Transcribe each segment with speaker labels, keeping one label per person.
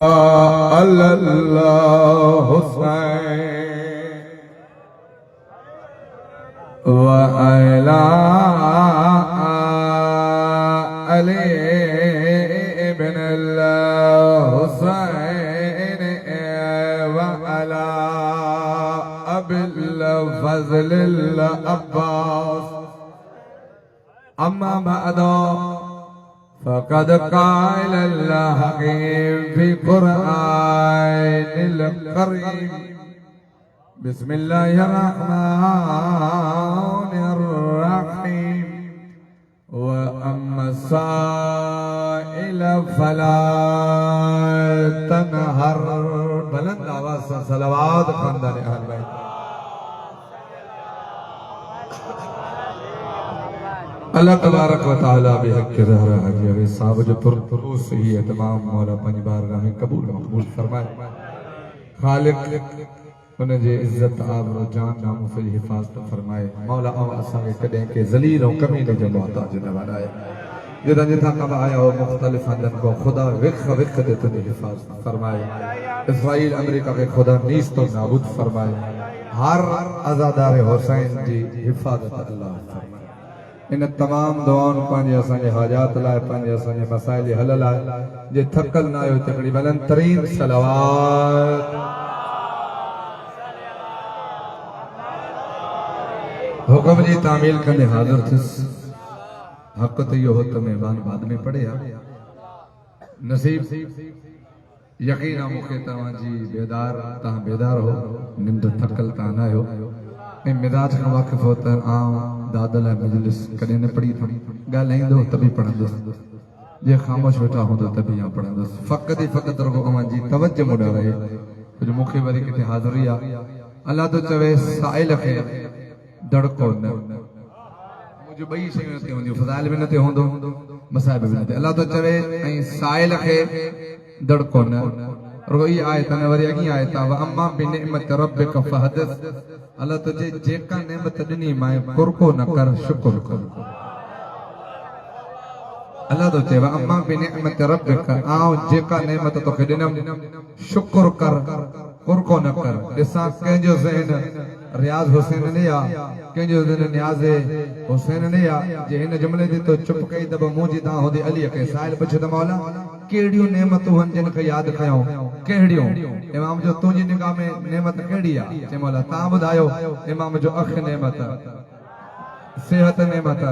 Speaker 1: अल्लाह हुसैन व अला अली इब्न हुसैन व अला अबिल फज़ल अब्बास अम्मा बअदो फ़क़द क़ाल अल-हकीम फ़ी क़ुरआनिल करीम बिस्मिल्लाहिर्रहमानिर रहीम व अम्मा साइल फला तनहर। बुलंद आवाज़ से सलावत ख़ानदान अहल बैत। अल्लाह तबारक व तआला बिहक़ ज़हरा हाजी साहब जो पुरपुरूस ही है तमाम मौला पंहिंजी बारगाह में कबूल मक़बूल फरमाए। खालिक उन जे इज़्ज़त आबरू जान नामूस जी हिफ़ाज़त फरमाए। मौला असांखे कॾहिं के ज़लील ऐं कमीने जो मोहताज न बणाए। जितां जितां कब आया हो मुख़्तलिफ़ हंधनि को खुदा विख विख दे तुंहिंजी हिफ़ाज़त फरमाए। इसराइल अमेरिका के खुदा नीस तो नाबूद फरमाए। हर अज़ादार हुसैन जी हिफ़ाज़त अल्लाह फरमाए। इन तमाम दुआउनि पंहिंजे असांजे हाजात लाइ पंहिंजे असांजे मसाइल हल लाइ जे थकल न आहियो तकड़ी बुलंद तरीन सलावत। हुक्म जी तामील कंदे हाज़िर थियुसि। हक़ त इहो हो त महिमान बाद में पढ़े नसीब यकीन आहे मूंखे तव्हांजी बेदार तव्हां बेदार हो निंड थकल तव्हां न आहियो ऐं मिजाज खां वाक़िफ़ हो त आउं दादा लाइ मजलिस कॾहिं न पढ़ी थो ॻाल्हाईंदो त बि पढ़ंदुसि जे ख़ामोश वेठा हूंदो त बि आउं पढ़ंदुसि। फ़क़ति ई फ़क़ति रुॻो अव्हांजी तवजो मुॾा रहे जो मूंखे वरी किथे हाज़िरी आहे। अल्लाह तो चवे साइल खे दड़को न मुंहिंजूं ॿई शयूं न ते हूंदियूं फ़ज़ाइल बि न ते हूंदो मसाइब बि न ते। अल्लाह तो चवे ऐं साइल खे दड़को न रुॻो ई आयत न वरी अॻी आयत व अम्मा बिनिअमत रब्बिक फहदिस। अल्लाह तुझे जेका नेमत ॾिनी मां कुरको न कर शुक्र कर। अल्लाह तो चवे अम्मा बिनिअमत रब्बिक आउं जेका नेमत तोखे ॾिनमि शुक्र कर कुरको न कर। ॾिसां कंहिंजो ज़हन रियाज़ हुसैन ने या कंहिंजो ज़हन नियाज़ हुसैन ने या जे हिन जुमिले ते तो चुप कई त मुंहिंजी दां होदी अली खे साहिल पुछे त मौला कहिड़ियूं नेमतूं आहिनि जिन खे यादि कयूं कहिड़ियूं। इमाम जो तुंहिंजी निगाह में नेमत कहिड़ी आहे? चए मौला तव्हां ॿुधायो। इमाम जो अख नेमत सेहत नेमत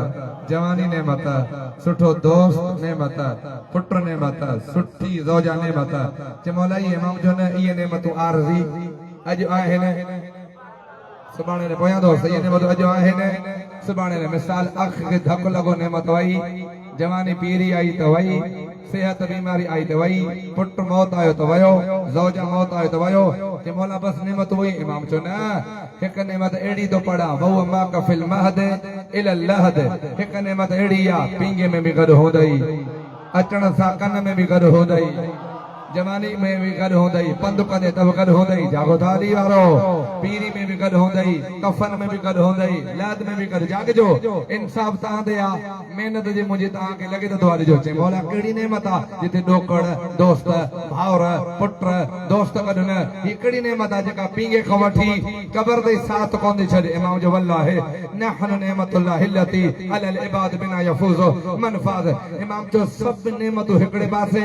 Speaker 1: जवानी नेमत सुठो दोस्त नेमत पुट नेमत सुठी ज़ौजा नेमत। चए मौला इमाम जो न इहे नेमतूं आरज़ी अॼु आहिनि सुभाणे ने पोयां दोस्त इहे नेमतूं अॼु आहिनि सुभाणे ने। मिसाल अख खे धकु लॻो नेमत वई जवानी पीरी आई त वई सेहत बीमारी आई तो वही पुट मौत आयो तो वयो ज़ौजा मौत आयो तो वयो। कि मौला बस नेमत वही। इमाम चो न एक नेमत एड़ी तो पड़ा वहु मा कफिल महद इल लहद। एक नेमत एड़ी आ पिंगे में भी गड होंदई अचण सा कन में भी गड होंदई जवानी में भी गड होंदई पंध कंदे तब गड होंदई जागोदारी वारो पीरी में भी गड होंदई कफन में भी गड होंदई लाद में भी गड जागजो इंसाफ तां दे आ मेहनत जे मुझे तां के लगे तो द्वार जो। चे मौला केड़ी नेमत आ जिते डोकड़ दोस्त भावर पुट दोस्त गड न ही केड़ी नेमत आ जेका पींगे खो वठी कब्र दे साथ कोंदे छडे। इमाम जो वल्लाह नहन नेमतुल्लाह हिल्लती अलल इबाद बिना यफूजु मन फाज। इमाम जो सब नेमतों हिकड़े पासे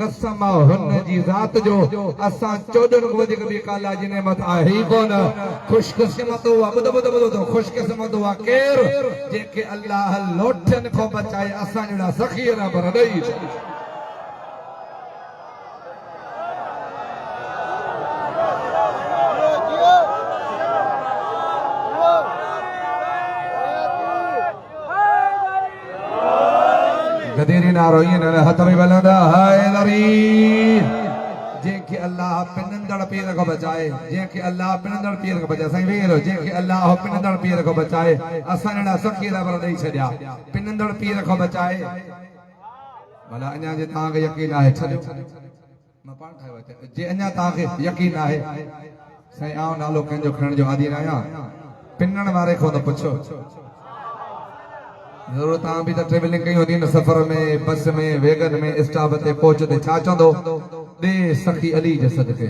Speaker 1: कसम जी जात जो असा 14 को वधीक भी काला जी नेमत आहे कोन। खुशकिस्मत हुआ बुध बुध बुध तो खुशकिस्मत हुआ केर जेके अल्लाह लोठन को बचाए असा जड़ा ज़ख़ीरा पर ॾेई। गदीरी नारो ईअं न हथ में बलंदा हाय लरी जेके अल्लाह पिनंदड़ पीर को बचाए जेके अल्लाह पिनंदड़ पीर को बचाए सही वेलो जेके अल्लाह पिनंदड़ पीर को बचाए असा जड़ा ज़ख़ीरा पर ॾेई छॾिया पिनंदड़ पीर को बचाए। भला अञा जे तां के यकीन आहे छॾियो मां पाण ठायो जे अञा तां के यकीन आहे साईं आउं नालो कंहिंजो खणण जो आदी न आहियां पिनण वारे को त पुछो जरूर तव्हां बि त ट्रेवलिंग कई हूंदी न सफ़र में बस में वेगन में स्टाफ ते कोच ते छा चवंदो ॾे सखी अली जे सदके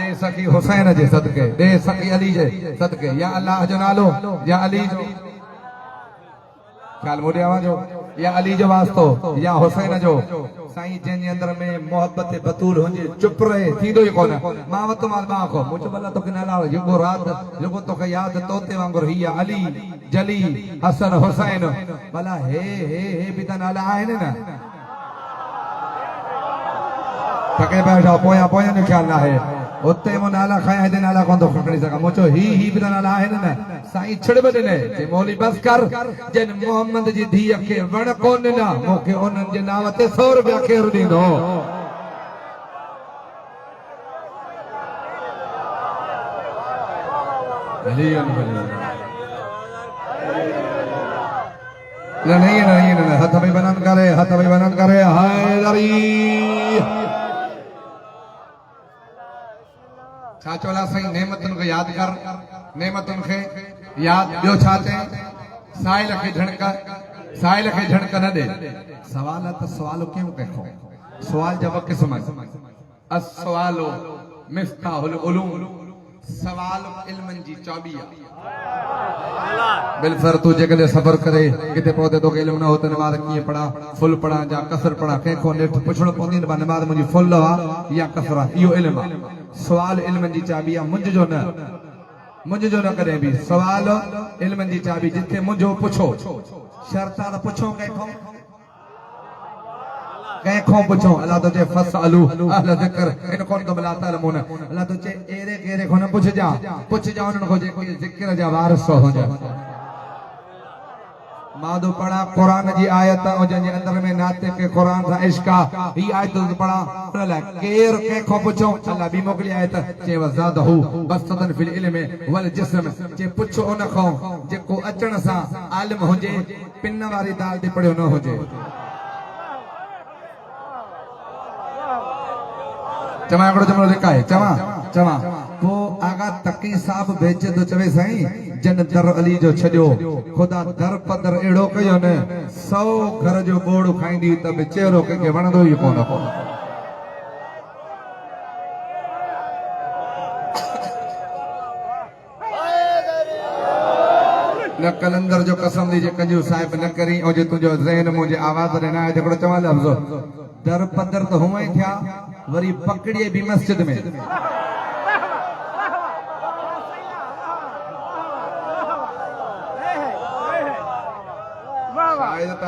Speaker 1: ॾे सखी हुसैन जे सदके ॾे सखी अली जे सदके या अल्लाह जो नालो या अली जो ख्याल मोड़े आवाजो या अली जो वास्तो या हुसैन जो साईं जंहिंजे अंदर में मोहब्बत बतूर हुजे चुप रहे थींदो ई कोन मां वतो माल मां को मुझ भला तो नाला जेको रात जेको तोखे याद तोते वांगुरु हिया अली जली हसन हुसैन भला हे बि त नाला आहिनि न थके बैठा पोयां पोयां जो ख्याल न आहे उते मो नाला खाया हेॾे नाला कोन थो खणी सघां मूं चयो ही बि त नाला आहिनि न साईं छिड़ बि ॾिने चई मौली बस कर जिन मोहम्मद जी धीअ खे वण कोन ॾिना मूंखे उन्हनि जे नाव ते 100 रुपया केरु ॾींदो नहीं हथ भी बनन करे हैदरी छा चोला साईं नेमतुन खे याद कर नेमतुन खे याद ॿियो छा चए साहिल खे झणक न ॾे सवाल त सवाल क्यों कहो सवाल जब क़िस्म अस्सवालो मिफ्ताहुल उलूम सवाल इल्मन जी चाबी बिलफर तू जेकॾहिं सफ़र करे किथे पहुते तोखे इल्म न हो त नमाज़ कीअं पढ़ा फुल पढ़ा या कसर पढ़ा कंहिंखो नेठि पुछणो पवंदी न नमाज़ मुंहिंजी फुल आहे या कसर आहे इहो इल्मु आहे सवाल इल्मनि जी चाबी आहे मुंहिंजो न कॾहिं बि सवाल इल्मनि जी चाबी जिथे मुंहिंजो पुछो शर्त आहे त पुछो कंहिंखो पुछो अल्लाह तो चे फसअलू अहल ज़िक्र इन कोन तो बिला तलमून अल्लाह तो चे एरे केरे को न पुछजा उन्हनि को जेको ज़िक्र जा वारिस हुजे मादो पढ़ा कुरान जी आयत और जंहिंजे अंदर में नाते के कुरान सा इश्क ही आयत पढ़ा उन लाइ केर कंहिंखो पुछो अल्लाह बि मोकिली आयत चे वज़ादहू बस्तन फिल इल्म वल जिस्म चे पुछो उन खां जेको अचण सां आलिम हुजे पिन वारी दाल ते पढ़ियो न हुजे चमा हिकिड़ो जुमिलो लिकाए चवा पोइ आगा तकी साहब भेजे तो चवे साईं जन दर अली जो छॾियो ख़ुदा दर पदर अहिड़ो कयो न 100 घर जो बोड़ खाईंदी त बि चेहरो कंहिंखे वणंदो ई कोन न कलंदर जो कसम दी जे कंजू साहिब न करी ऐं जे तुंहिंजो ज़हन मुंहिंजे आवाज़ ॾे न आहे हिकिड़ो चवां लफ़्ज़ दर पदर त हुअं ई थिया वरी पकड़िए भी मस्जिद में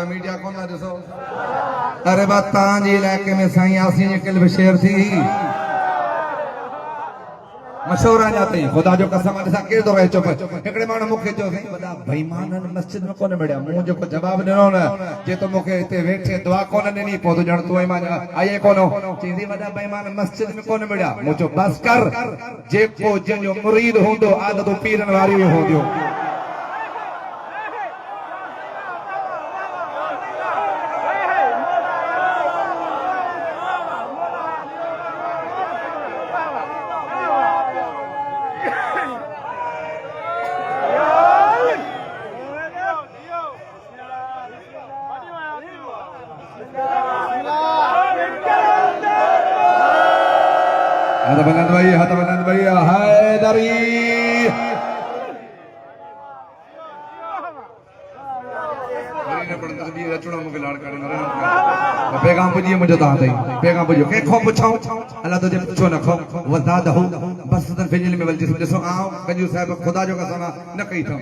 Speaker 1: मीडिया कौन ॾिसो अरे बात तव्हांजे इलाइक़े में साईं यासीन जी किल्ब शेर थी मशहूर आहिनि अथई ख़ुदा जो कसम ॾिसां केरु थो रहे चुप हिकिड़े माण्हू मूंखे चयो साईं वॾा बेईमाननि मस्जिद में कोन मिलिया मूं जेको जवाबु ॾिनो न जे तो मूंखे हिते वेठे दुआ कोन ॾिनी पोइ तूं ॼण तूं मां आई कोन चईंदी वॾा बेईमान मस्जिद में कोन मिलिया मूं चयो बसि कर जेको जंहिंजो मुरीद हूंदो आदतूं पीरनि वारियूं हूंदियूं हाथ बुलंद भैया हैदरी पैगाम पुॼी मुंहिंजो तव्हां ताईं पैगाम पुॼो कंहिंखो पुछूं अल्लाह तुंहिंजे पुछो न खो वज़ादहू बस्तन फिल इल्म वल जिस्म ॾिसो आऊं कंजू साहिब ख़ुदा जो कसम न कई अथऊं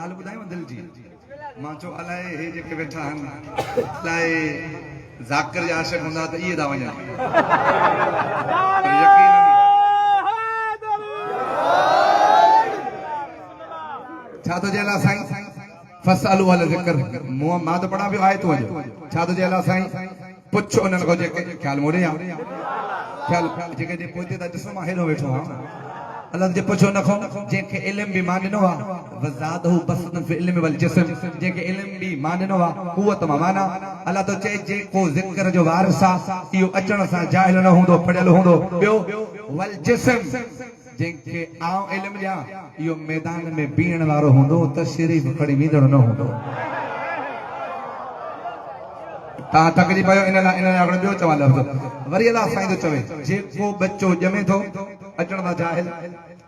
Speaker 1: ॻाल्हि ॿुधायांव दिलि जी मां चयो अलाए हे जेके वेठा आहिनि अलाए ज़ाकिर जा आशिक़ हूंदा त इहे था वञनि छा तो जेला साईं फसअलू अहल ज़िक्र मां तो पढ़ा पियो आयतूं अॼु छा तो जेला साईं पुछो उन्हनि खां जेके ख़्याल मोड़े या ख़्याल जेके जे पोइते त ॾिसो मां हेॾो वेठो आहियां अल्लाह जे पुछो न खो जंहिंखे इल्म बि मां ॾिनो आहे वज़ादहू बस्तन फिल इल्म वल जिस्म जंहिंखे इल्म बि मां ॾिनो आहे क़ुवत मां माना अल्लाह तो चए जेको ज़िक्र जो वारिस आहे इहो अचण सां जाहिल न हूंदो पढ़ियल हूंदो ॿियो वल जिस्म जंहिंखे आऊं इल्म ॾियां यो मैदान में बीण वारो होंदो तशरीफ खड़ी वींदड़ न होंदो ता तकरी पयो इन अगड़ बियो चवा लफ्ज़ वरी अल्लाह साईं तो चवे जेको बच्चो जमे थो अचण दा जाहिल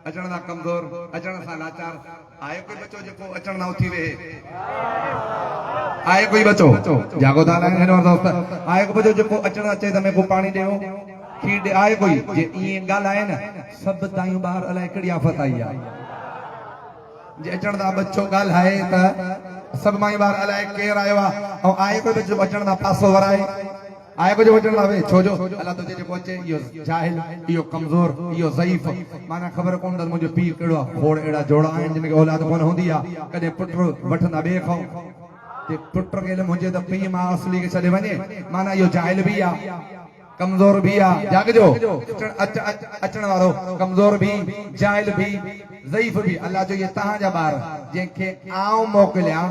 Speaker 1: अचण दा कमजोर अचण सा लाचार आए कोई बच्चो जेको अचण ना उठी वे आए कोई बच्चो जागो दा लाइन हिन दोस्त आए को बच्चो जेको अचण अचे तमे को पानी देओ खीर दे आए कोई जे ई गाल आए न सब ताई बाहर अलाए कड़ी आफत आई आ जे अचण दा बच्चो गाल है त सब माई बार अलाए केर आयो आ और आए कोई बच्चो अचण दा पासो वराए आए को जो अचण दा वे छोजो अल्लाह तुझे जे पहुंचे यो जाहिल यो कमजोर यो ज़ईफ माना खबर कोन द मुझे पीर केड़ो खोड़ एड़ा जोड़ा आइन जिन के औलाद कोन होंदी आ कदे पुट वठना बे खाओ ते पुट के मुझे त पी मां असली के छडे वने माना यो जाहिल भी आ कमजोर भी आ जागजो अचण वारो कमजोर भी जाहिल भी ज़ईफ भी अल्लाह जो ये तहां जा बार जेके आऊं मोकलिया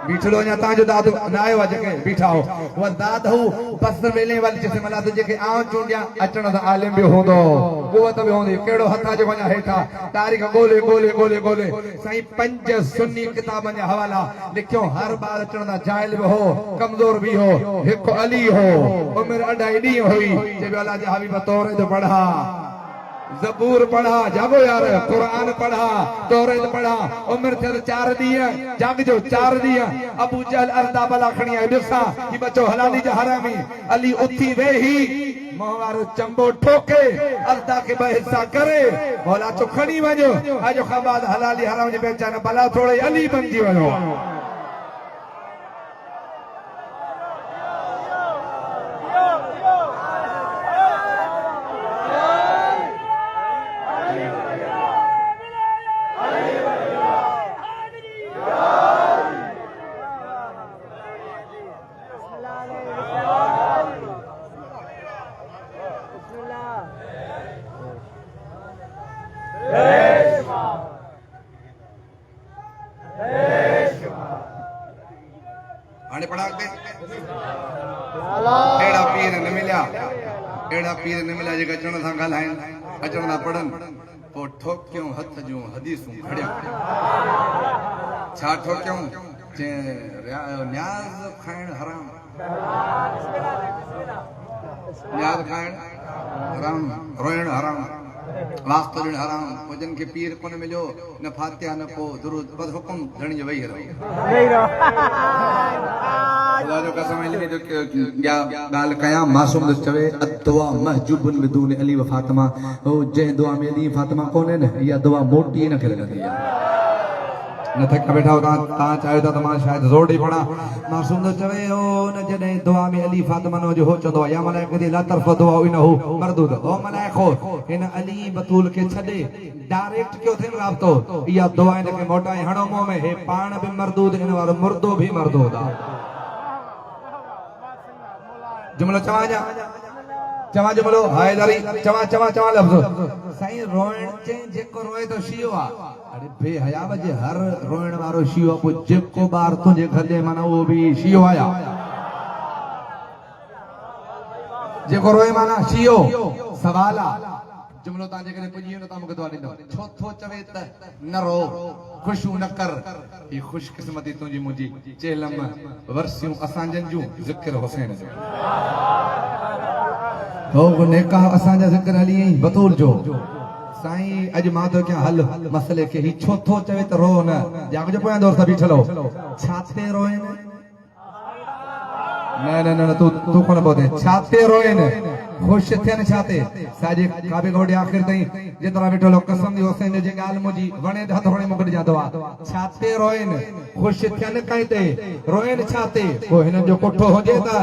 Speaker 1: बीठलो या ता जो दाद नायो जेके बीठा हो वो दाद हो बस मिलने वाली जैसे मला तो जेके आऊं चूंडिया अचण दा आलिम भी होंदो कुवत भी होंदी केड़ो हथा जो वना हेठा तारीख गोले गोले गोले गोले सही 5 सुन्नी किताबन जा हवाला लिखियो हर बार अचण दा जाहिल भी हो कमजोर भी हो एक अली हो उम्र अढाई दी हुई जे अल्लाह जे हबीब तौरे तो पढ़ा ज़बूर पढ़ा जागो यार कुरान पढ़ा तौरात पढ़ा उम्र थे 4 दिया जाग जो 4 दिया अबू जहल अर्दा बला खणिया दिसा कि बच्चो हलाली जा हरामी अली उठी वेही मोहवार चंबो ठोके अर्दा के बहिसा करे मौला चो खणी वजो आजो खबाद हलाली हराम जे बेचारा बला थोड़े अली बन जी वजो आने पढ़ा के एड़ा पीर न मिला जे अचण सा गालाइन अचण दा पढ़न ओ ठोक्यों हथ जो हदीसूं खड़िया छा ठोक्यों जे न्याज खाइण हराम न्याज खाइण हराम रोइण हराम वास्तु हराम वजन के पीर कोन मिलो न फातिहा न को दुरूद बस हुकुम धणी जो वही रहो खुदा जो कसम इल्मी जो या गाल कया मासूम दस चवे अदवा महजूबन बिदून अली व फातिमा ओ जे दुआ में अली फातिमा कोने न या दुआ मोटी न करे लगी न थक बैठा होता ता चाहे तो तमा शायद जोड़ ही पड़ा मासूम दस चवे ओ न जने दुआ में अली फातिमा नो जो हो चंदो या मलाइका दी ला तरफ दुआ इनहु मरदूद ओ मलाइको इन अली बतूल के छदे डायरेक्ट क्यों थे राब्तो या दुआ इन के मोटा हणो मुंह में हे पाण भी मरदूद इन वारो मुर्दो भी मरदूद जुमलो चवा जुमलो हायदारी चवा लफ्ज साईं रोइण चे जेको रोए तो शियो आ अरे बेहया वजे हर रोइण वारो शियो को जेको बार तुझे गले माना वो भी शियो आया जेको रोए माना शियो सवाला जुमलो ता जेके पुजी न ता मके दवा दिंदो छोथो चवे त न रो खुशू न कर ये खुश किस्मती तुजी मुजी चेलम वर्सियों असांजन जू जिक्र हुसैन जो हो नेका असांजा जिक्र हली बतूल जो साईं अज मां तो क्या हल मसले के ही छोथो चवे त रो न जाग जो पोया दोस्त बीठलो छाते रोए न तू कोन बोदे छाते रोए न खुश थे न छाते साजे काबे गोडे आखिर तई जेतरा बैठो कसम दी हुसैन जे गाल मुजी वणे हथ वणे मुकड़ जादो आ छाते रोए न खुश थे न कई ते रोए न छाते को हिन जो कोठो होजे ता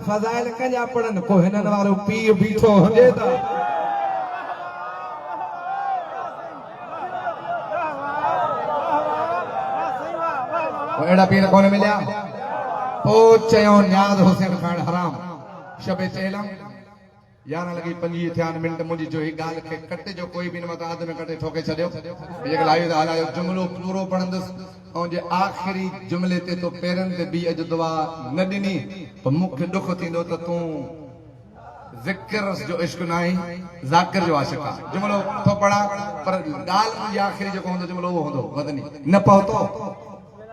Speaker 1: फजाइल कजा पड़न को हिनन वारो पी बीठो होजे ता एड़ा पीर कोन मिलया ओ चयो न्याज हुसैन खान हराम शबे चेलम 11 लगी 50 मिनट मुझी जो ही गाल के कटे जो कोई भी न मताद में कटे ठोके छड़ियो ये लायो हाला जो जुमलो पूरो पढ़ंदस और जे आखिरी जुमले ते तो पेरन ते बी अज दुआ न दिनी तो मुख दुख थींदो त तू ज़िक्र जो इश्क नाहे ज़ाकिर जो आशिक़ आहे जुमिलो तो पढ़ा पर ॻाल्हि मुंहिंजी आख़िरी जेको हूंदो जुमिलो उहो हूंदो वदनी न पहुतो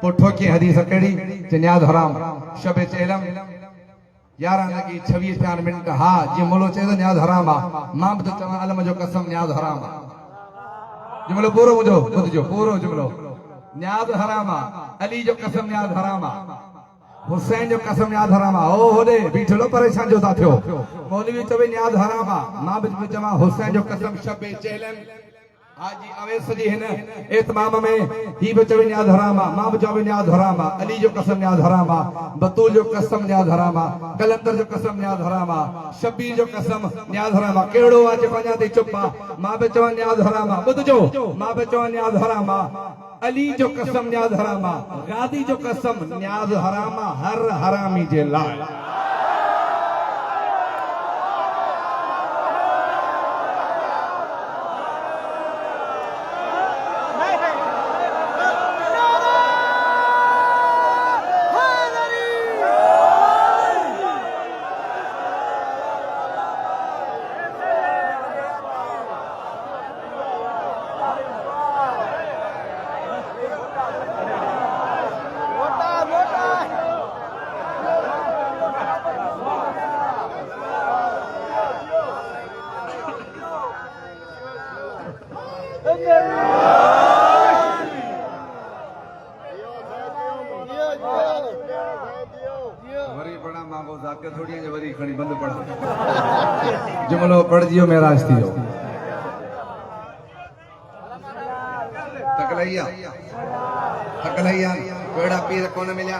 Speaker 1: पोइ ठोकी हदीस कहिड़ी नियाज़ हराम शब चेलम 11 लॻी 26 मिंट हा जीअं मुलो चए थो नियाज़ हराम आहे मां बि त चवां अलम जो कसम नियाज़ हराम आहे जुमिलो पूरो मुंहिंजो ॿुधिजो पूरो जुमिलो नियाज़ हराम आहे अली जो कसम नियाज़ हराम आहे हुसैन जो कसम नियाज़ हराम आहे ओ होॾे बीठलो परेशान जो था थियो मौलवी चवे नियाज़ हराम आहे मां बि चवां हुसैन जो कसम शब चेलम हाजी अवैस जी हिन इतमाम में ही बि चवे नियाज़ हराम आहे मां बि चवां नियाज़ हराम आहे अली जो कसम नियाज़ हराम आहे बतूल जो कसम नियाज़ हराम आहे कलंदर जो कसम नियाज़ हराम आहे शबीर जो कसम नियाज़ हराम आहे कहिड़ो आहे जे वञा थी चुप आहे मां बि चवां नियाज़ हराम आहे ॿुधजो मां बि चवां नियाज़ हराम आहे अली जो कसम नियाज़ हराम आहे गादी जो कसम नियाज़ हराम आहे हर हरामी जे लाइ वरी पढ़ा मांगो ज़ाकिर थोड़ी है वरी खणी बंद पढ़ा जुमिलो पढ़जियो मेराज थियो तकलैया एड़ा पीर कोन मिलिया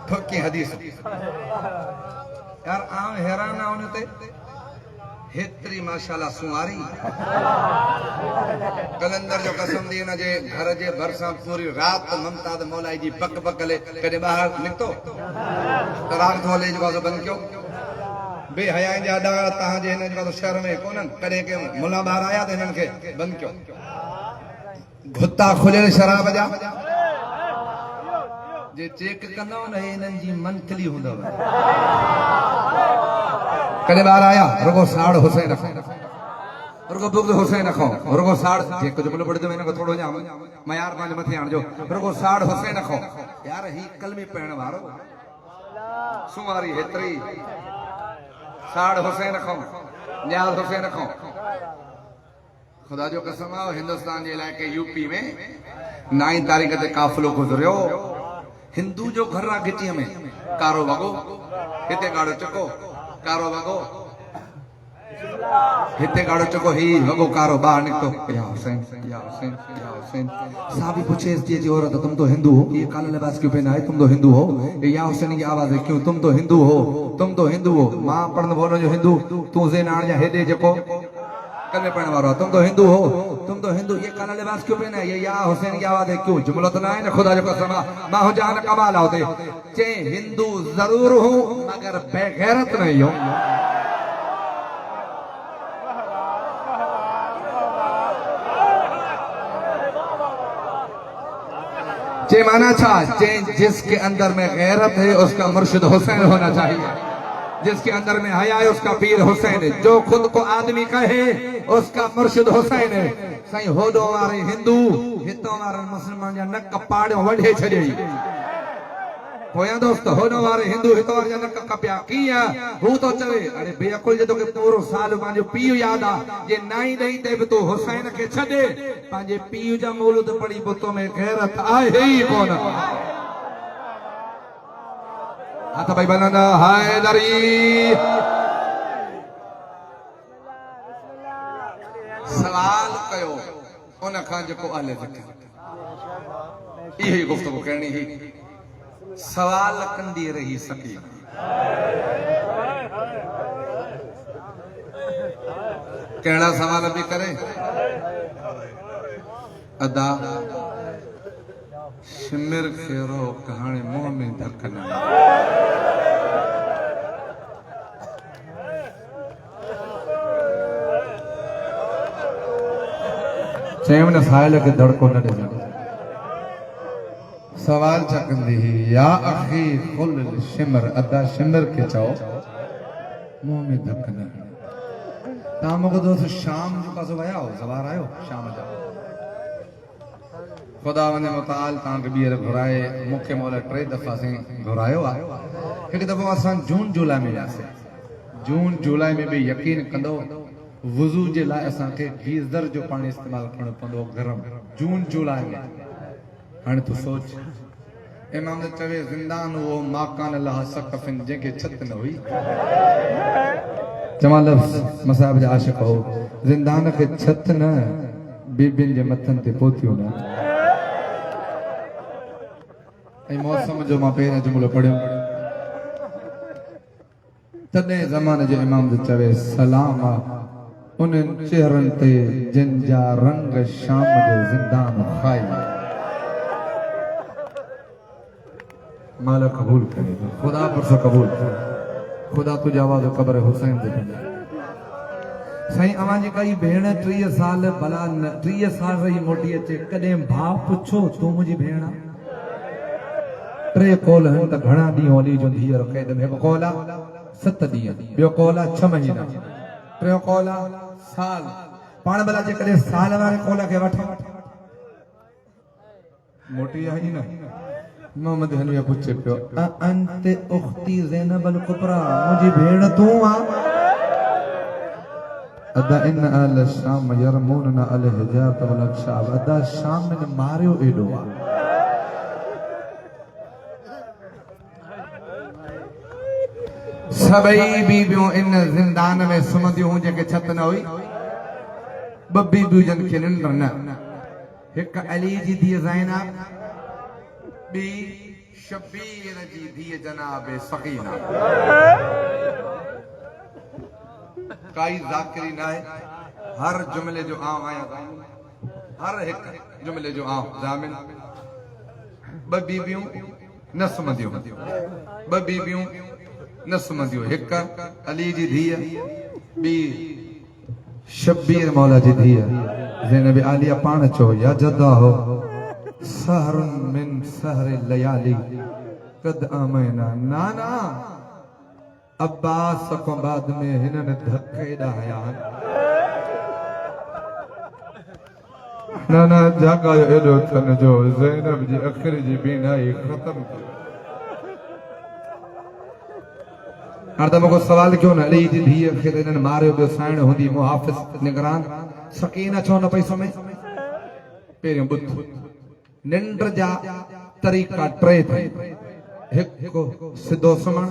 Speaker 1: ठोकी हदीस यार आम हैरान आ उनते हेतरी माशाल्लाह सुवारी कलंदर जो कसम दी न जे घर जे भरसा पूरी रात ममताज मौलाई जी पक पकले कदे बाहर निकतो तराग थोले जो बंद क्यों बे हया जा अदा ता जे न जो शहर में कोनन कदे के मुला बाहर आया त इनन के बंद क्यों भुत्ता खुले शराब जा जे चेक कंदो न इनन जी मंथली हुंदो कदे बाहर आया रुगो साड़ हुसैन रुगो बुग़्ज़ हुसैन रखो रुगो साड़ जेको जुमिलो पढ़ दो इनको थोड़ो जाम मयार पांच मथे आण जो रुगो साड़ हुसैन रखो यार ही कलमी पढ़ण वारो सुवारी हेतरी साड़ हुसैन रखो नियाज़ हुसैन रखो खुदा जो कसम है हिंदुस्तान के इलाके यूपी में 9 तारीख ते काफिलो गुजरियो हिंदू जो घर आ गिटी में कारो वगो हिते गाड़ो चको कारो वगो हिते गाड़ो चको ही वगो कारो बाहर निकतो या हुसैन साहब पूछे जी औरत तुम तो हिंदू हो ये काला लिबास क्यों पहना है तुम तो हिंदू हो या हुसैन की आवाज है क्यों तुम तो हिंदू हो मां पढ़न बोलो जो हिंदू तू ज़ेन आण जा हेदे जको कल में पढ़ने वाला तुम तो हिंदू ये काला लिबास क्यों पहना है ये या हुसैन की आवाज है क्यों जुमलो तो ना है ना खुदा जो कसम मां हो जान कमाल होते चे हिंदू जरूर हूं मगर बेगैरत नहीं हूं चे माना था चे जिसके अंदर में गैरत है उसका मुर्शिद हुसैन होना चाहिए जिसके अंदर में हया है उसका पीर हुसैन है जो खुद को आदमी कहे उसका मुर्शिद हुसैन है सही होदो वारे हिंदू हितो वारे मुसलमान या नक पाड़ो वढे छड़े होया दोस्त होदो वारे हिंदू हितो वारे नक कपिया किया हु तो चवे अरे बेअकुल जे तो के पूरो साल पांजो पीउ याद आ जे नाई दई ते भी तो हुसैन के छडे पांजे पीउ जा मौलूद पड़ी बुतो में गैरत आहे ही कोन हाथ भाई बनाना हैदरी सवाल कयो उन खां जेको आले ज़िक्र यही गुफ्तगू करनी ही सवाल कंदी रही सकी केड़ा सवाल भी करे अदा शिमिर खेरो कहानी मुंह में धकना चयम न साहिल के धड़को न दे सवाल चकंदी या अखी कुल शिमर अदा शिमर के चाओ मुंह में धक न ताम को दोस्त शाम जो पासो वया हो सवार आयो शाम जा खुदा वने मुताल तां के बीर घुराए मुखे मौला 3 दफा से घुरायो आ एक दफा असां जून जुलाई में जासे जून जुलाई में भी यकीन कंदो वुजू जे लाए असां के गीजर जो पानी इस्तेमाल करणो पंदो गरम जून जुलाई में हाणे तू सोच इमाम ने चवे जिंदान वो माकान अल्लाह सकफिन जेके छत न हुई जमा लफ्ज मसाब जा आशिक हो जिंदान के छत न बीबिन जे मथन ते पोथियो न ऐ मौसम जो मां पहिरियों जुमलो पढ़ियो तॾहिं ज़माने जे इमाम जो चवे सलाम उन्हनि चेहरनि ते जिन जा रंग शाम जो ज़िंदान खाई माला कबूल करे खुदा पर से कबूल खुदा तुझे आवाज़ कब्र हुसैन दे साईं अवां जी कई भेण 30 साल भला 30 साल रही मोटी अचे कॾहिं भाउ पुछो तूं मुंहिंजी भेण आ 3 कॉल हन त घणा ॾींहं ओली जो धीअर क़ैद में हिकु कॉल आ 7 ॾींहं ॿियो कॉल आ 6 महीना टियों कॉल आ साल पाण भला जे कॾहिं साल वारे कॉल खे वठ मोटी आई न मोहम्मद हनीफा पूछे पियो अंत उख्ती ज़ैनब अल कुबरा मुंहिंजी भेण तूं आ अदा इन अल शाम यरमून अल हिजात वल अक्षाब अदा शाम ने मारियो एडो आ सभई बीबियों इन जिंदान में सुमंदियूं हुन जेके छत न हुई ॿ बीबियूं जन खे निंड न हिक अली जी धीअ ज़ैनब बी शबीर जी धीअ जनाब सकीना काई ज़ाकिरी न आहे हर जुमले जो आऊं आया हर एक जुमले जो आऊं ज़ामिन 2 बीबियूं न सुमंदियूं 2 बीबियूं न सुमंदियूं हिक अली जी धीअ बी शबीर मौला जी धीअ ज़ैनब आलिया पाण चो या जदा हो सहरुन मिन सहर लयाली कद आमैना नाना अब्बास को बाद में हिनन धक्के ॾाया नाना जागा एडो थन जो ज़ैनब जी अखिर जी बीनाई खत्म हाणे त मूंखे सवाल कयो न अली जी धीअ खे त हिननि मारियो ॿियो साइण हूंदी मुहाफ़िज़ निगरान सकीना छो न पई सुम्हे पहिरियों ॿुध निंड जा तरीक़ा 3 थे हिकु सिधो सुम्हण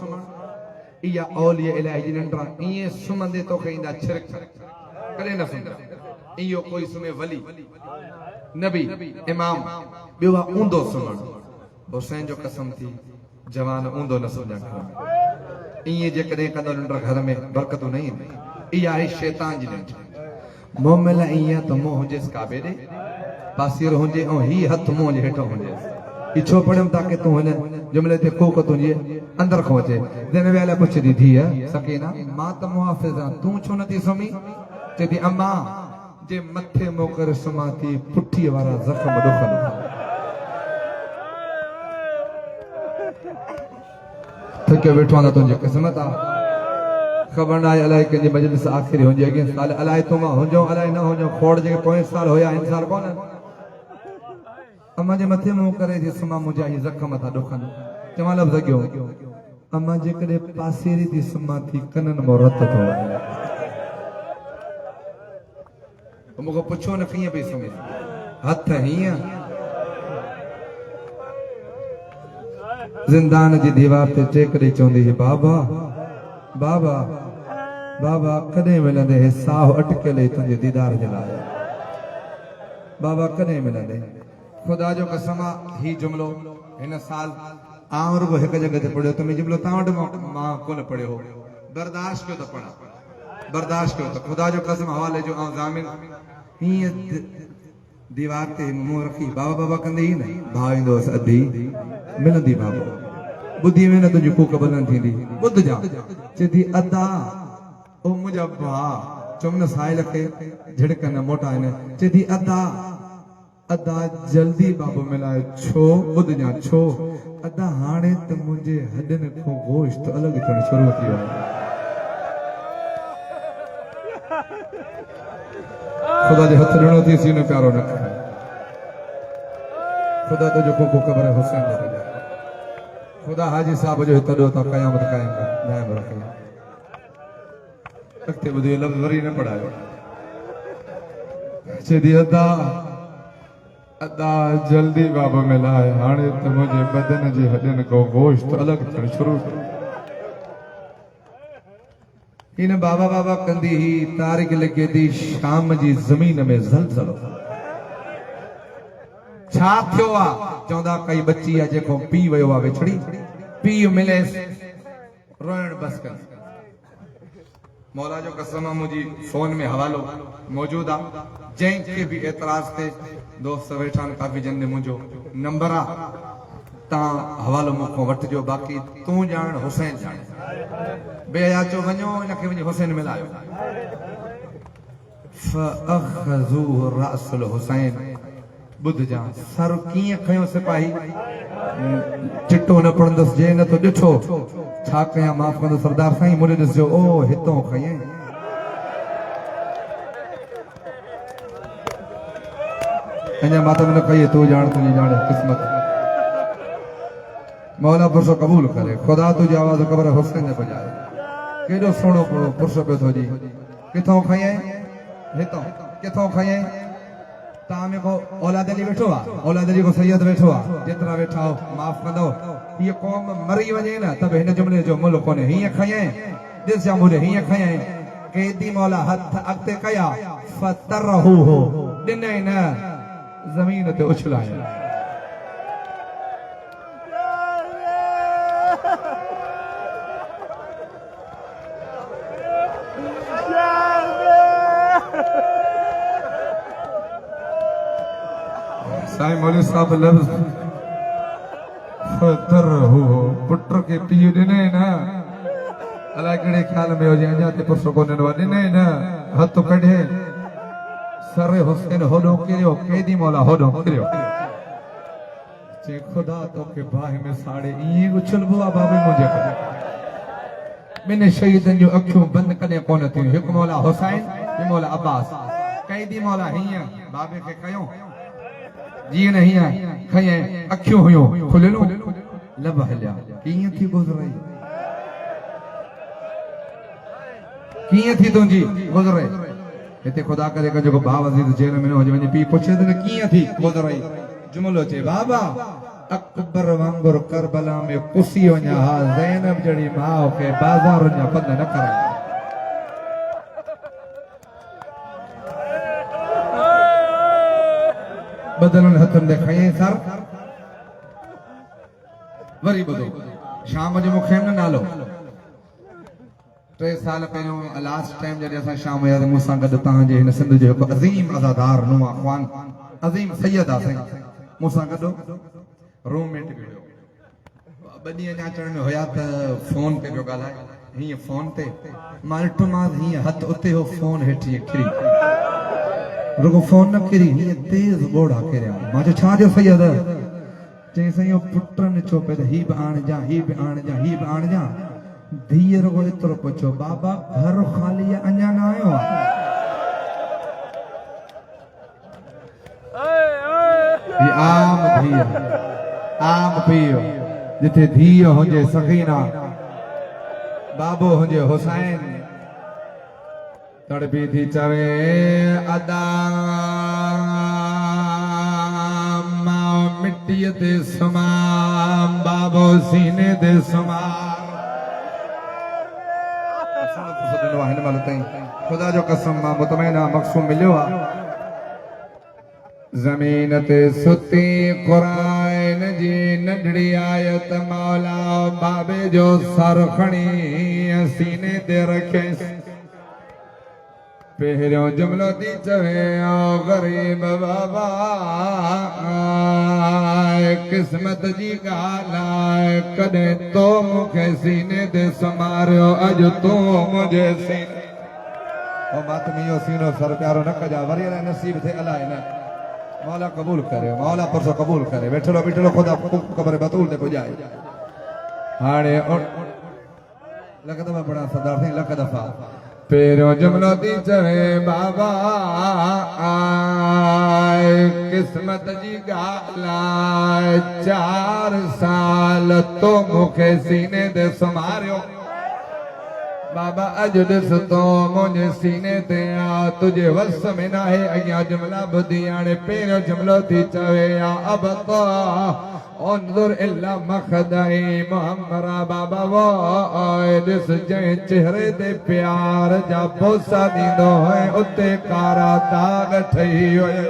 Speaker 1: इहा औलिया इलाही जी निंड ईअं सुम्हंदे तोखे ईंदा छिरक कॾहिं न सुम्हंदा इहो कोई सुम्हे वली नबी इमाम ॿियो आहे ऊंधो सुम्हण हुसैन जो कसम थी जवान ऊंधो न सुम्हण ईअं जेकॾहिं कंदो निंड घर में बरकतूं न ईंदी इहा आहे शैतान जी निंड मोमिल ईअं त मुंहुं हुजेसि काबे ॾे पासीर हुजे ऐं ही हथ मुंहुं जे हेठो हुजे ही छो पढ़ियमि ताकि तूं हिन जुमिले ते कोक तुंहिंजे अंदर खां अचे दिन वेले पुछंदी धीअ सकीना मां त मुहाफ़िज़ आहियां तूं छो नथी सुम्ही चए थी अम्मा जे मथे मूं करे सुम्हां थी पुठीअ वारा ज़ख़्म ॾुखनि थके वेठो आहे तुंहिंजी क़िस्मत आहे ख़बर न आहे अलाए कंहिंजी मजलिस आख़िरी हुजे अॻिए साल अलाए तूं मां हुजो अलाए न हुजो खोड़ जेके पोएं साल हुया हिन साल कोन अम्मा जे मथे मुंहुं करे थी सुम्हां मुंहिंजा ही ज़ख़्म था ॾुखनि चवां लफ़्ज़ अॻियो अम्मा जेकॾहिं पासेरी थी सुम्हां थी कननि मां रत थो वञे मूंखे पुछो न कीअं पई सुम्हे हथ हीअं ज़िंदान जी दीवार ते टेक ॾेई चवंदी हुई बाबा बाबा बाबा कॾहिं मिलंदे हे साहु अटकियल तुंहिंजे दीदार जे लाइ बाबा कॾहिं मिलंदे खुदा जो कसम ही जुमलो हिन साल आउं रुगो हिकु जॻह ते पढ़ियो तुंहिंजो जुमलो तव्हां वटि मां कोन पढ़ियो हो बर्दाश्त कयो त पढ़ा बर्दाश्त कयो त खुदा जो कसम हवाले जो आउं ज़ामिन हीअं दीवार ते मुंहुं रखी बाबा बाबा कंदे ई न भाउ ईंदो हुअसि अधी मिलंदी बाबा ॿुधी में न तुंहिंजी कूक बलन थींदी ॿुध जा चए थी अदा ओ मुंहिंजा भाउ चुम न साहिल खे झिड़क न मोटा आहिनि चए थी अदा अदा जल्दी बाबू मिलाए छो बुध जा छो अदा हाणे त मुंहिंजे हॾनि खां गोश्त अलॻि थियणु शुरू थी वियो ख़ुदा जे हथ ॾियणो थी सीनो प्यारो न करे ख़ुदा तुंहिंजो को ख़बर है हुसैन खुदा हाजी साहब जो तॾो त क़यामत क़ाइम रखे अॻिते ॿुधी लफ़्ज़ वरी न पढ़ायो चेदी अदा अदा जल्दी बाबा मिलाए हाणे त मुंहिंजे बदन जे हॾनि खां गोश्त अलॻि थियणु शुरू थियो हिन बाबा बाबा कंदी ही तारीख़ लिखे थी शाम जी ज़मीन में ज़लज़लो छा थियो आहे चवंदा कई बच्ची आहे जेको पी वियो आहे विछड़ी पीउ मिलेसि रोइण बसि कर मौला जो कसम आहे मुंहिंजी फोन में हवालो मौजूद आहे जंहिंखे बि एतराज़ ते दोस्त वेठा आहिनि काफ़ी जन मुंहिंजो नंबर आहे तव्हां हवालो मूंखां वठिजो बाक़ी तूं ॼाण हुसैन ॼाण बेयाचो वञो हिनखे वञी हुसैन मिलायो फअख़ज़ू रअसल हुसैन बुध जा सर कीअं खयो सिपाही चिट्टो न पढ़ंदसि जे न तो ॾिठो छा कयां माफ़ कंदो सरदार साईं मुझे ॾिसजो ओ हितों खयईं अञा माता न कही तू ॼाण तुंहिंजी ॼाण क़िस्मत मौला पुरुष कबूल करे खुदा तुझी आवाज़ ख़बर हुसैन ने बजाए केॾो सुहिणो पुरुष पियो थो जी किथों खयईं हितों किथों खयईं तव्हां में को औलाद अली वेठो आहे औलाद अली को सैयद वेठो आहे जेतिरा वेठा हो माफ़ कंदो हीअ क़ौम मरी वञे न त बि हिन जुमिले जो मुल्क कोन्हे हीअं खयईं ॾिस जा मुझे हीअं खयईं केदी मौला हथ अॻिते कया फतरहू हो ॾिनई न ज़मीन ते उछलाया साईं मौलवी साहब लफ्ज़ फतरहू हो पुट के पीउ ॾिनई न अलाए कहिड़े ख्याल में हुजे अञा ते पुरुष कोन ॾिनो आहे ॾिनई न हथ कढे सर हुसैन होॾो किरियो केदी मौला होॾो किरियो चे खुदा तोखे बाहि में साड़े ईअं उछलबो आहे बाबे मुंहिंजे करे ॿिनि शहीदनि जूं अखियूं बंदि कॾहिं कोन थियूं हिकु मौला हुसैन ॿियो मौला अब्बास कैदी मौला हीअं बाबे खे कयूं जीअं न हीअं खयईं अखियूं हुयूं खुलियलूं लब हलिया कीअं थी गुज़रे कीअं थी तुंहिंजी गुज़रे हिते खुदा करे जेको भाउ अज़ीज़ जेल में न हुजे वञी पीउ पुछे त कीअं थी गुज़रे जुमिलो चए बाबा अकबर वांगुरु करबला में पुसी वञा हा ज़ैनब जहिड़ी माउ खे बाज़ारुनि जा पंध न कराए बदलनि हथनि ते खयईं सर वरी ॿुधो शाम जो मूंखे न नालो 3 साल पहिरियों लास्ट टाइम जॾहिं असां शाम वियासीं मूंसां गॾु तव्हांजे हिन सिंध जो हिकु अज़ीम अज़ादार नुआ ख़्वान अज़ीम सैयद आहे साईं मूंसां गॾु रूममेट बि हुयो 2 ॾींहं अञा अचण में हुया त फोन ते पियो ॻाल्हाए हीअं फोन ते मां ॾिठोमांसि हीअं हथु उते हो फोन हेठि हीअं किरी रुगो फोन न किरी हीअं तेज़ ॿोड़ा किरिया मां चयो छा जो सैयद चई साईं पुटनि चयो पियो त ही बि आणिजां ही बि आणिजां ही बि आणिजां धीअ रुगो एतिरो पुछो बाबा घर ख़ाली आहे अञा न आयो आहे आम पीउ जिथे धीअ हुजे सखीना बाबो हुजे हुसैन तड़पी थी चवे अदा मां मिट्टीअ ते सुमा बाबो सीने ते सुमा हिन महिल ताईं ख़ुदा जो कसम मां मुतमैना मक़सूम मिलियो आहे ज़मीन ते सुती क़ुरान जी नंढड़ी आयत मौला बाबे जो सर खणी सीने ते रखेसि पहिरियों जुमिलो थी चवे ओ ग़रीब बाबा क़िस्मत जी ॻाल्हि आहे कॾहिं तो मूंखे सीने ते समारियो अॼु तूं मुंहिंजे सीने ओ मातमी इहो सीनो सर प्यारो न कजा वरी नसीब थे अलाए न मौला कबूल करे, मौला परसों कबूल करे। बैठो लो खुदा कब्र बतूल दे पुजाए हाणे लगदा मैं बड़ा सरदार थे लख दफा पेरो जुमलो दी चवे बाबा आए किस्मत जी गाला 4 साल तो मुखे सीने दे सुमारियो बाबा अज दिस तो मुझे सीने ते आ तुझे वस में ना है अया जुमला बुधियाने पेरो जुमलो थी चवे या अब तो उन्जुर इल्ला मखदाई मुहम्मरा बाबा वो दिस जै चेहरे दे प्यार जा बोसा दींदो है उते कारा दाग ठही होए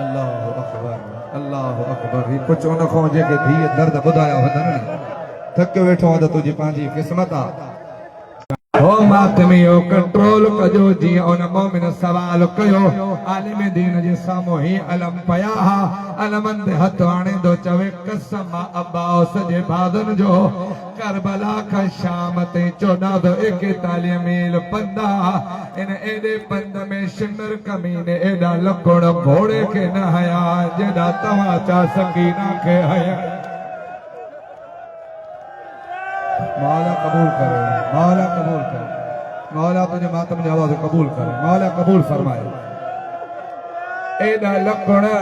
Speaker 1: अल्लाहु अकबर अल्लाहु अकबर ही कुछ उन खो जे के धी दर्द बुधाया वदन थक वेठो त तुझी पांजी किस्मत आ हो मातमियो कंट्रोल कजो जी उन मोमिन सवाल कयो आलिम दीन जे सामो ही अलम पया अलमंद हथ आणे दो चवे कसम अब्बास जे बादन जो करबला का शाम ते 1441 मील पंदा इन एडे पंद में शिमर कमीने एडा लकोड़ घोड़े के न हया जेडा तमाचा सकीना के हया मौला कबूल करे मौला कबूल करे मौला तुझे मातम की आवाज कबूल करे मौला कबूल फरमाए एडा लकड़ा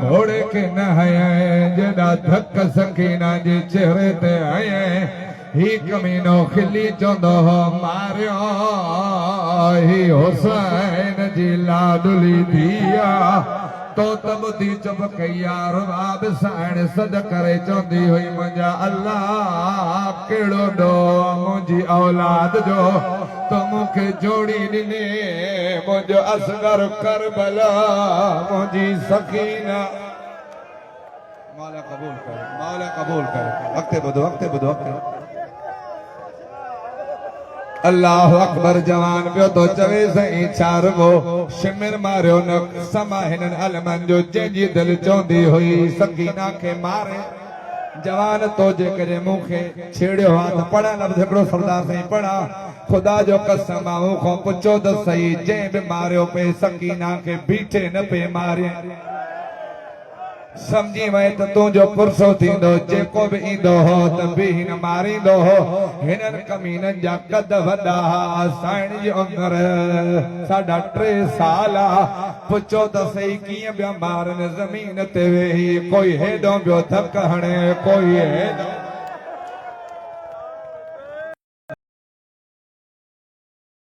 Speaker 1: घोड़े के न है जेडा धक सकीना जे चेहरे ते है ही कमीनो खिली चोंदो मारियो ही हुसैन जी लाडली दिया तो तब दी चुप कया रुबाब साण सद करे चौंदी हुई मुंहिंजा अल्लाह केड़ो डो मुंहिंजी औलाद जो तो मूंखे जोड़ी ॾिने मुंहिंजो असगर करबला मुंहिंजी सकीना मौला कबूल करे अॻिते ॿुधो अल्लाह अकबर जवान पियो तो चवे सही चारगो शिमिर मारियो न समा हिनन अलमन जो जंहिंजी दिल चौंदी हुई सकीना के मारे जवान तो जे करे मूंखे छेड़ियो हाथ पढ़ा लफ़्ज़ हिकिड़ो सरदार साईं पढ़ा खुदा जो कसम मूं खां पुछो त सही जंहिं बि मारियो पे सकीना के बीठे न पे मारे समझी वए तो तुझो पुरसो थींदो जेको भी ईंदो हो त बि हिन मारींदो हो हिनन कमीनन जा कद वॾा साईं जी उमिरि 3.5 साल पुछो त सही कीअं पिया मारनि ज़मीन ते वेही कोई हेॾो पियो धक हणे कोई हेॾो